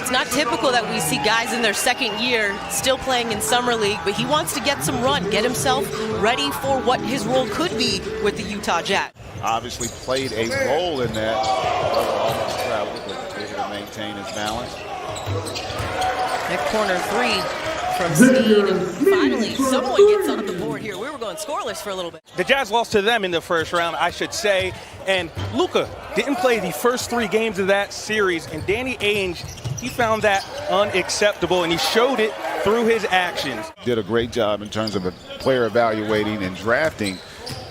It's not typical that we see guys in their second year still playing in Summer League, but he wants to get some run, get himself ready for what his role could be with the Utah Jazz. Obviously played a role in that. Almost traveled, but able to maintain his balance. That corner three from Sneed, and finally someone gets on the board here. We were going scoreless for a little bit. The Jazz lost to them in the first round, I should say, and Luka didn't play the first 3 games of that series, and Danny Ainge, he found that unacceptable, and he showed it through his actions. Did a great job in terms of a player evaluating and drafting,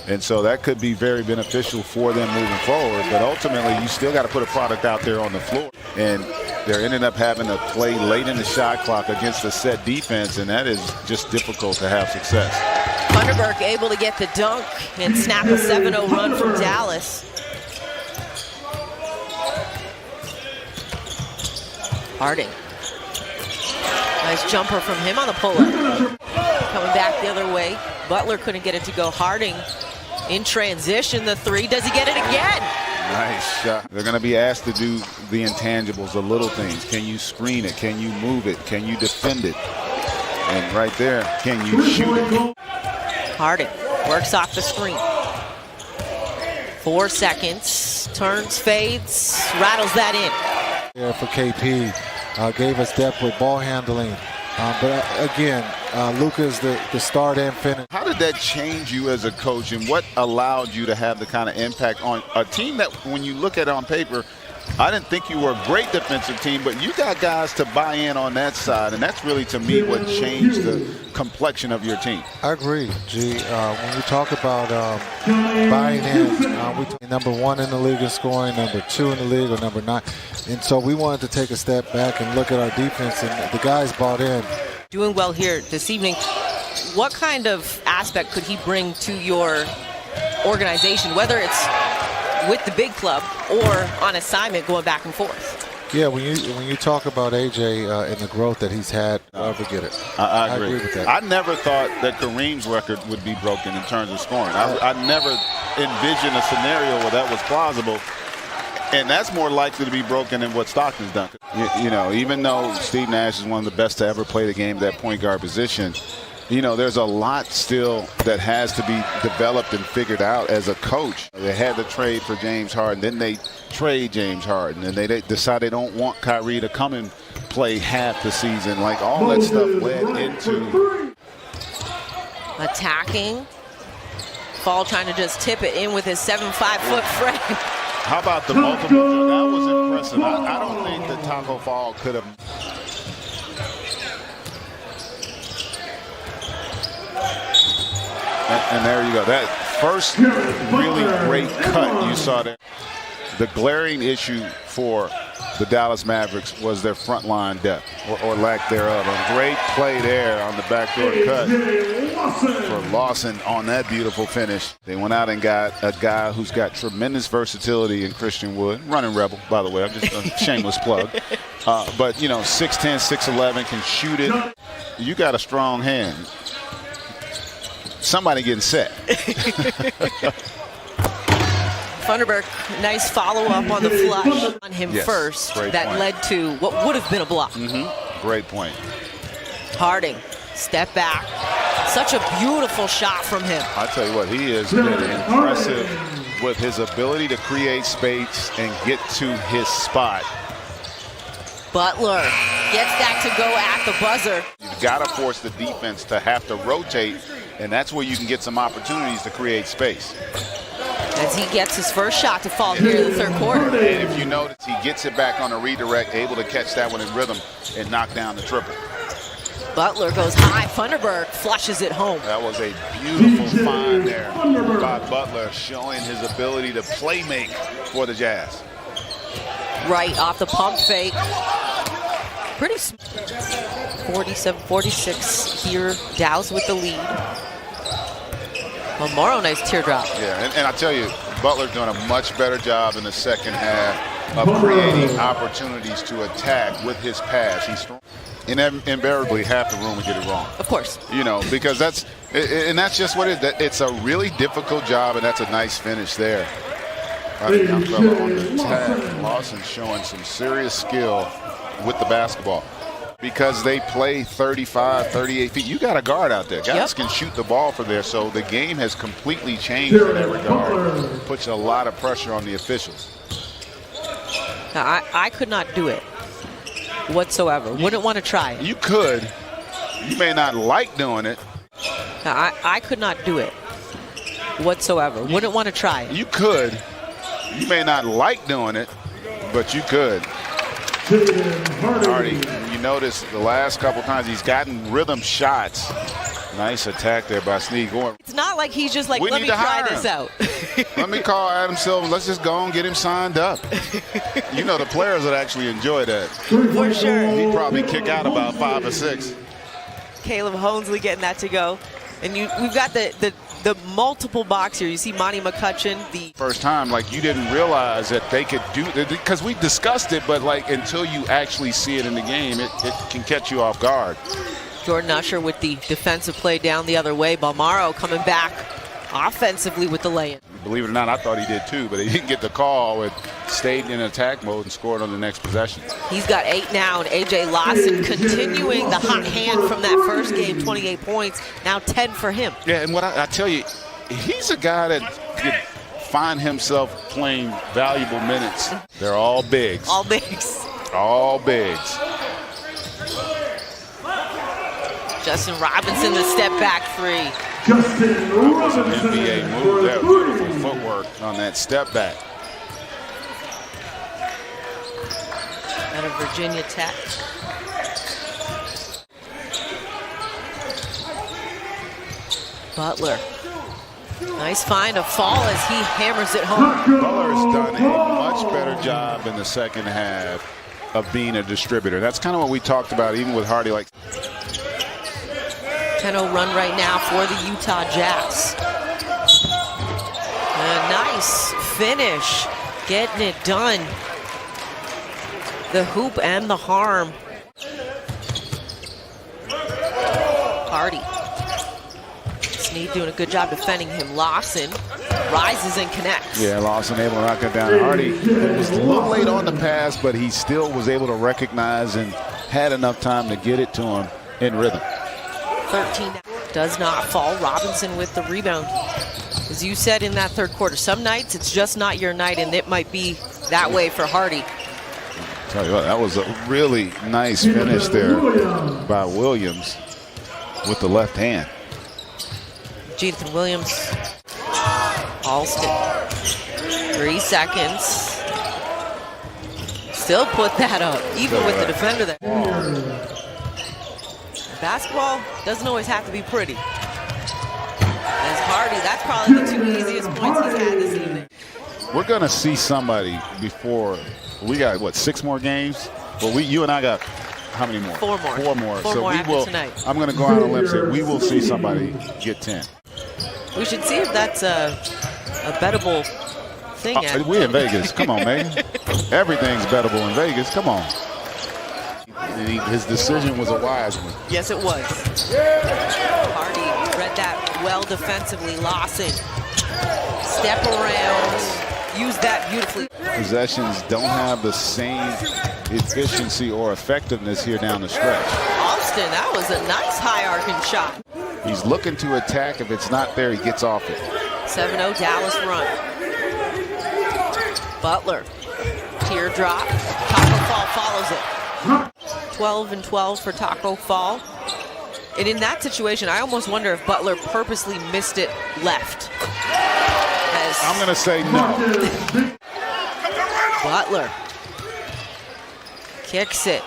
and so that could be very beneficial for them moving forward, but ultimately you still got to put a product out there on the floor, and they're ending up having to play late in the shot clock against a set defense, and that is just difficult to have success. Thunderberg able to get the dunk and snap a 7-0 run from Dallas. Harding. Nice jumper from him on the pull-up. Coming back the other way. Butler couldn't get it to go. Harding in transition, the 3. Does he get it again? Nice shot. They're going to be asked to do the intangibles, the little things. Can you screen it? Can you move it? Can you defend it? And right there, can you shoot it? Harding works off the screen. 4 seconds. Turns, fades, rattles that in. Yeah, for KP. Gave us depth with ball handling. But again, Luka is the start and finish. How did that change you as a coach, and what allowed you to have the kind of impact on a team that, when you look at it on paper, I didn't think you were a great defensive team, but you got guys to buy in on that side, and that's really, to me, what changed the complexion of your team. I agree, G. When we talk about buying in, we talk number 1 in the league in scoring, number 2 in the league, or number 9. And so we wanted to take a step back and look at our defense, and the guys bought in. Doing well here this evening. What kind of aspect could he bring to your organization, whether it's with the big club or on assignment going back and forth? Yeah, when you talk about AJ and the growth that he's had, I forget it. I agree with that. I never thought that Kareem's record would be broken in terms of scoring. I never envisioned a scenario where that was plausible. And that's more likely to be broken than what Stockton's done. You know, even though Steve Nash is one of the best to ever play the game, that point guard position, you know, there's a lot still that has to be developed and figured out as a coach. They had to trade for James Harden, then they trade James Harden, and they decide they don't want Kyrie to come and play half the season. Like, all that stuff led into attacking. Fall trying to just tip it in with his 7'5" frame. How about the multiple? That was impressive. I don't think that Taco Fall could have. And there you go. That first really great cut you saw there. The glaring issue for the Dallas Mavericks was their front line depth, or lack thereof. A great play there on the backdoor cut for Lawson on that beautiful finish. They went out and got a guy who's got tremendous versatility in Christian Wood. Running Rebel, by the way. I'm just a shameless plug. But, you know, 6'10", 6'11", can shoot it. You got a strong hand. Somebody getting set. Thunderberg, nice follow-up on the flush on him first. That point. Led to what would have been a block. Great point. Harding, step back. Such a beautiful shot from him. I tell you what, he has been impressive with his ability to create space and get to his spot. Butler gets that to go at the buzzer. You've got to force the defense to have to rotate, and that's where you can get some opportunities to create space. As he gets his first shot to fall here in the third quarter. And if you notice, he gets it back on a redirect, able to catch that one in rhythm and knock down the triple. Butler goes high. Thunderberg flushes it home. That was a beautiful find there by Butler, showing his ability to play make for the Jazz. Right off the pump fake. Pretty 47-46 here. Dallas with the lead. Morrow, nice teardrop. Yeah, and I tell you, Butler's doing a much better job in the second half of creating opportunities to attack with his pass. He's strong. Invariably, half the room will get it wrong. Of course. You know, because that's just what it is. It's a really difficult job, and that's a nice finish there. I think young fella on the attack. Lawson showing some serious skill with the basketball. Because they play 35, 38 feet. You got a guard out there. Guys can shoot the ball from there. So the game has completely changed in that regard. Puts a lot of pressure on the officials. Now, I could not do it whatsoever. Wouldn't want to try it. You could. You may not like doing it. Now, I could not do it whatsoever. Wouldn't want to try it. You could. You may not like doing it, but you could. Hardy, you notice the last couple times he's gotten rhythm shots. Nice attack there by Snead. It's not like he's just like, let me try this out. Let me call Adam Silver. Let's just go and get him signed up. You know, the players would actually enjoy that. For sure. He'd probably kick out about 5 or 6. Caleb Honesley getting that to go. And we've got the multiple box here. You see Monty McCutcheon. The first time, like, you didn't realize that they could do it, because we discussed it, but like until you actually see it in the game, it can catch you off guard. Jordan Usher with the defensive play down the other way. Balmaro coming back offensively with the lay-in. Believe it or not, I thought he did too, but he didn't get the call. It stayed in attack mode and scored on the next possession. He's got 8 now, and A.J. Lawson continuing the hot hand from that first game, 28 points, now 10 for him. Yeah, and what I tell you, he's a guy that could find himself playing valuable minutes. They're all bigs. All bigs. All bigs. Justin Robinson, the step back 3. That was an NBA move. That beautiful footwork on that step back. Out of Virginia Tech. Butler. Nice find, a fall as he hammers it home. Butler has done a much better job in the second half of being a distributor. That's kind of what we talked about, even with Hardy. Like 10-0 run right now for the Utah Jazz. A nice finish, getting it done. The hoop and the harm. Hardy. Snead doing a good job defending him. Lawson rises and connects. Yeah, Lawson able to knock it down. Hardy was a little late on the pass, but he still was able to recognize and had enough time to get it to him in rhythm. 13 does not fall. Robinson with the rebound. As you said in that third quarter, some nights it's just not your night, and it might be that way for Hardy. Tell you what, that was a really nice finish there by Williams with the left hand. Jonathan Williams. Alston. 3 seconds. Still put that up, even with the defender there. Basketball doesn't always have to be pretty. As Hardy, that's probably the 2 easiest points he's had this evening. We're going to see somebody before. We got, what, 6 more games? Well, you and I got how many more? 4 more. 4 more. Four so more we after will. Tonight. I'm going to go out on a limb and say we will see somebody get 10. We should see if that's a bettable thing. We're in Vegas. Come on, man. Everything's bettable in Vegas. Come on. And his decision was a wise one. Yes, it was. Hardy read that well defensively. Lawson, step around, use that beautifully. Possessions don't have the same efficiency or effectiveness here down the stretch. Alston, that was a nice high arcing shot. He's looking to attack. If it's not there, he gets off it. 7-0 Dallas run. Butler, teardrop. Taco Fall follows it. 12-12 for Taco Fall. And in that situation, I almost wonder if Butler purposely missed it left. I'm going to say no. Butler kicks it.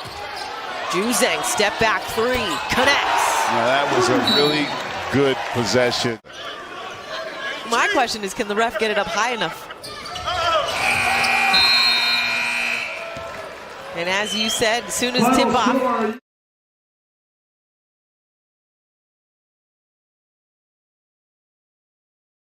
Juzang, step back 3, connects. Now that was a really good possession. My question is, can the ref get it up high enough? And as you said, as soon as tip-off,